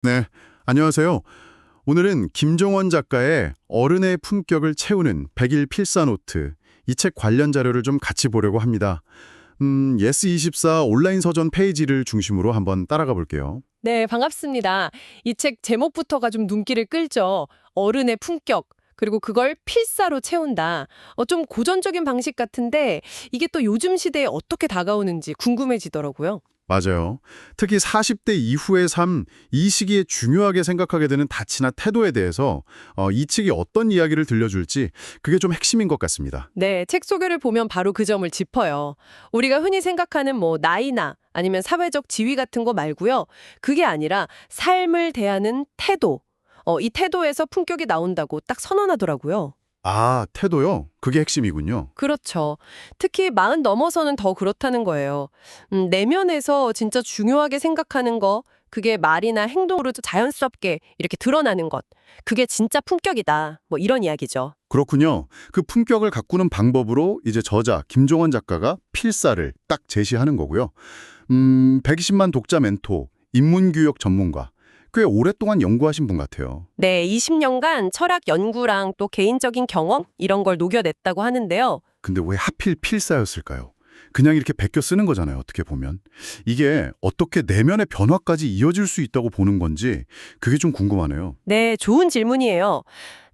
네, 안녕하세요. 오늘은 김종원 작가의 어른의 품격을 채우는 100일 필사노트, 이 책 관련 자료를 좀 같이 보려고 합니다. 예스24 온라인 서점 페이지를 중심으로 한번 따라가 볼게요. 네, 반갑습니다. 이 책 제목부터가 좀 눈길을 끌죠. 어른의 품격. 그리고 그걸 필사로 채운다. 좀 고전적인 방식 같은데 이게 또 요즘 시대에 어떻게 다가오는지 궁금해지더라고요. 맞아요. 특히 40대 이후의 삶, 이 시기에 중요하게 생각하게 되는 가치나 태도에 대해서 이 책이 어떤 이야기를 들려줄지 그게 좀 핵심인 것 같습니다. 네, 책 소개를 보면 바로 그 점을 짚어요. 우리가 흔히 생각하는 뭐 나이나 아니면 사회적 지위 같은 거 말고요. 그게 아니라 삶을 대하는 태도. 이 태도에서 품격이 나온다고 딱 선언하더라고요. 아, 태도요? 그게 핵심이군요. 그렇죠. 특히 40 넘어서는 더 그렇다는 거예요. 내면에서 진짜 중요하게 생각하는 거, 그게 말이나 행동으로 자연스럽게 이렇게 드러나는 것, 그게 진짜 품격이다. 뭐 이런 이야기죠. 그렇군요. 그 품격을 가꾸는 방법으로 이제 저자 김종원 작가가 필사를 딱 제시하는 거고요. 120만 독자 멘토, 인문교육 전문가. 꽤 오랫동안 연구하신 분 같아요. 네, 20년간 철학 연구랑 또 개인적인 경험 이런 걸 녹여냈다고 하는데요. 근데 왜 하필 필사였을까요? 그냥 이렇게 베껴 쓰는 거잖아요, 어떻게 보면. 이게 어떻게 내면의 변화까지 이어질 수 있다고 보는 건지 그게 좀 궁금하네요. 네, 좋은 질문이에요.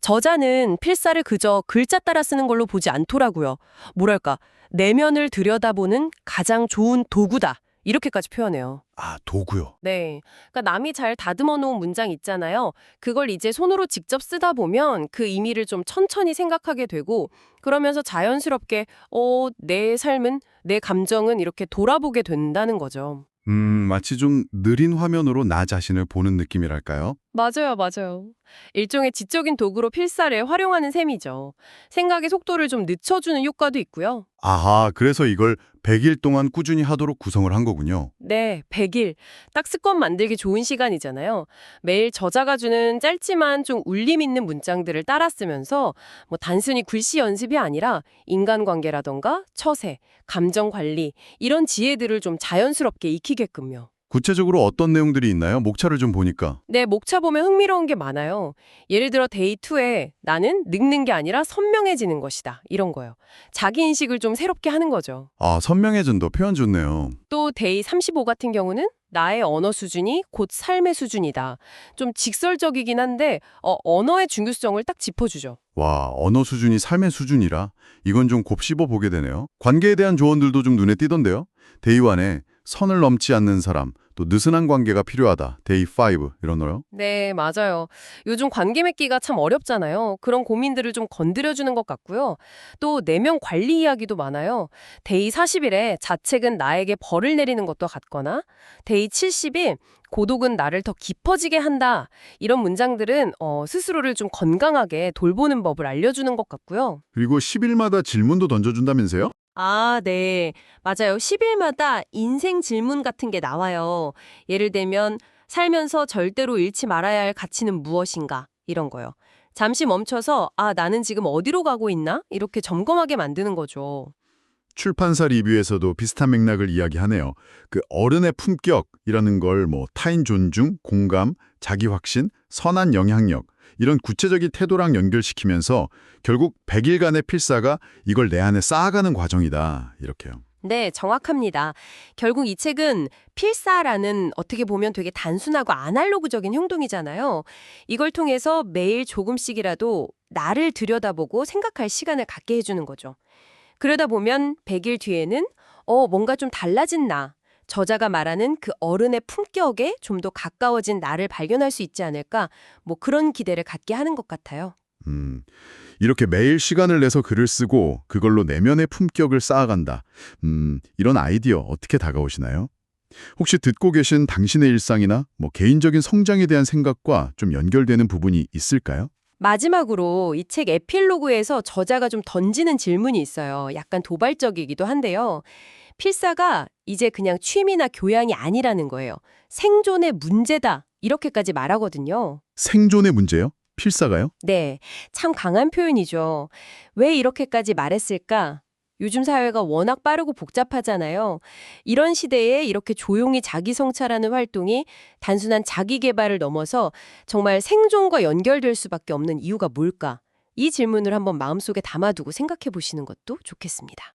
저자는 필사를 그저 글자 따라 쓰는 걸로 보지 않더라고요. 뭐랄까, 내면을 들여다보는 가장 좋은 도구다. 이렇게까지 표현해요. 아, 도구요. 네. 그러니까 남이 잘 다듬어 놓은 문장 있잖아요. 그걸 이제 손으로 직접 쓰다 보면 그 의미를 좀 천천히 생각하게 되고 그러면서 자연스럽게 내 삶은, 내 감정은 이렇게 돌아보게 된다는 거죠. 마치 좀 느린 화면으로 나 자신을 보는 느낌이랄까요? 맞아요, 맞아요. 일종의 지적인 도구로 필사를 활용하는 셈이죠. 생각의 속도를 좀 늦춰주는 효과도 있고요. 아하, 그래서 이걸 100일 동안 꾸준히 하도록 구성을 한 거군요. 네, 100일. 딱 습관 만들기 좋은 시간이잖아요. 매일 저자가 주는 짧지만 좀 울림 있는 문장들을 따라 쓰면서 뭐 단순히 글씨 연습이 아니라 인간관계라던가 처세, 감정 관리 이런 지혜들을 좀 자연스럽게 익히게끔요. 구체적으로 어떤 내용들이 있나요? 목차를 좀 보니까. 네, 목차 보면 흥미로운 게 많아요. 예를 들어 데이 2에 나는 늙는 게 아니라 선명해지는 것이다. 이런 거요. 자기 인식을 좀 새롭게 하는 거죠. 아, 선명해진도 표현 좋네요. 또 데이 35 같은 경우는 나의 언어 수준이 곧 삶의 수준이다. 좀 직설적이긴 한데 언어의 중요성을 딱 짚어주죠. 와, 언어 수준이 삶의 수준이라 이건 좀 곱씹어 보게 되네요. 관계에 대한 조언들도 좀 눈에 띄던데요. 데이 1에 선을 넘지 않는 사람, 또 느슨한 관계가 필요하다. 데이 5 이런 거요. 네, 맞아요. 요즘 관계 맺기가 참 어렵잖아요. 그런 고민들을 좀 건드려주는 것 같고요. 또 내면 관리 이야기도 많아요. 데이 40일에 자책은 나에게 벌을 내리는 것도 같거나 데이 70일 고독은 나를 더 깊어지게 한다. 이런 문장들은 스스로를 좀 건강하게 돌보는 법을 알려주는 것 같고요. 그리고 10일마다 질문도 던져준다면서요? 아, 네. 맞아요. 10일마다 인생 질문 같은 게 나와요. 예를 들면, 살면서 절대로 잃지 말아야 할 가치는 무엇인가? 이런 거요. 잠시 멈춰서, 나는 지금 어디로 가고 있나? 이렇게 점검하게 만드는 거죠. 출판사 리뷰에서도 비슷한 맥락을 이야기하네요. 그 어른의 품격이라는 걸 뭐 타인 존중, 공감, 자기 확신, 선한 영향력 이런 구체적인 태도랑 연결시키면서 결국 100일간의 필사가 이걸 내 안에 쌓아가는 과정이다. 이렇게요. 네, 정확합니다. 결국 이 책은 필사라는 어떻게 보면 되게 단순하고 아날로그적인 행동이잖아요. 이걸 통해서 매일 조금씩이라도 나를 들여다보고 생각할 시간을 갖게 해주는 거죠. 그러다 보면 100일 뒤에는 뭔가 좀 달라진 나, 저자가 말하는 그 어른의 품격에 좀 더 가까워진 나를 발견할 수 있지 않을까, 뭐 그런 기대를 갖게 하는 것 같아요. 음, 이렇게 매일 시간을 내서 글을 쓰고 그걸로 내면의 품격을 쌓아간다. 이런 아이디어 어떻게 다가오시나요? 혹시 듣고 계신 당신의 일상이나 뭐 개인적인 성장에 대한 생각과 좀 연결되는 부분이 있을까요? 마지막으로 이 책 에필로그에서 저자가 좀 던지는 질문이 있어요. 약간 도발적이기도 한데요. 필사가 이제 그냥 취미나 교양이 아니라는 거예요. 생존의 문제다. 이렇게까지 말하거든요. 생존의 문제요? 필사가요? 네, 참 강한 표현이죠. 왜 이렇게까지 말했을까? 요즘 사회가 워낙 빠르고 복잡하잖아요. 이런 시대에 이렇게 조용히 자기 성찰하는 활동이 단순한 자기 개발을 넘어서 정말 생존과 연결될 수밖에 없는 이유가 뭘까? 이 질문을 한번 마음속에 담아두고 생각해 보시는 것도 좋겠습니다.